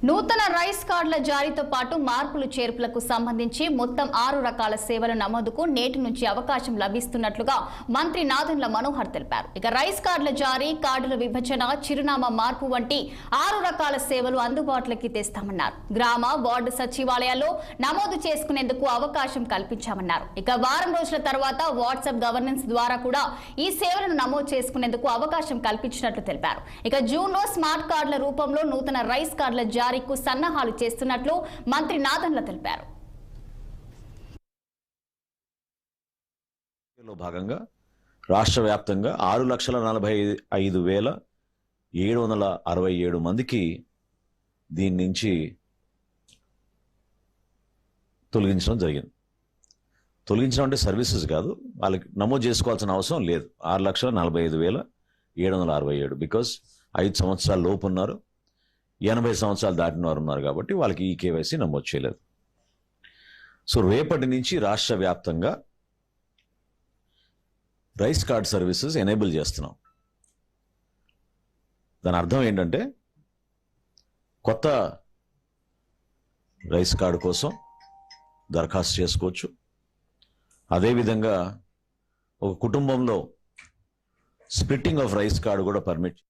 నూతన రైస్ కార్డుల జారీతో పాటు మార్పులు చేర్పులకు సంబంధించి మొత్తం 6 రకాల సేవల నమోదుకు నేటి నుంచి అవకాశం లభిస్తున్నట్లుగా మంత్రి నాదెండ్ల మనోహర్ తెలిపారు. ఇక రైస్ కార్డుల జారీ, కార్డుల విభజన, చిరునామా మార్పు వంటి 6 రకాల సేవలు అందుబాటులోకి తెస్తామన్నారు. గ్రామ, వార్డు సచివాలయాల్లో నమోదు చేసుకునేందుకు అవకాశం కల్పించామన్నారు. ఇక వారం రోజుల తర్వాత వాట్సాప్ గవర్నెన్స్ ద్వారా కూడా ఈ సేవలను నమోదు చేసుకునేందుకు అవకాశం కల్పించినట్లు తెలిపారు. ఇక జూన్లో స్మార్ట్ కార్డుల రూపంలో నూతన రైస్ కార్డుల జారీకు సన్నాహాలు చేస్తున్నట్లు మంత్రి నాదెండ్ల తెలిపారు. భాగంగా రాష్ట్ర వ్యాప్తంగా 6,45,767 మందికి దీని నుంచి తొలగించడం జరిగింది. తొలగించడం అంటే సర్వీసెస్ కాదు, వాళ్ళకి నమోదు చేసుకోవాల్సిన అవసరం లేదు. 6,45,767 బికాస్ 5 సంవత్సరాల లోపు ఉన్నారు, 80 సంవత్సరాలు దాటిన వారు ఉన్నారు కాబట్టి వాళ్ళకి ఈ కేవైసీ నమోదు చేయలేదు. సో రేపటి నుంచి రాష్ట్ర వ్యాప్తంగా రైస్ కార్డ్ సర్వీసెస్ ఎనేబుల్ చేస్తున్నాం. దాని అర్థం ఏంటంటే కొత్త రైస్ కార్డు కోసం దరఖాస్తు చేసుకోవచ్చు. అదేవిధంగా ఒక కుటుంబంలో స్ప్లిట్టింగ్ ఆఫ్ రైస్ కార్డు కూడా పర్మిట్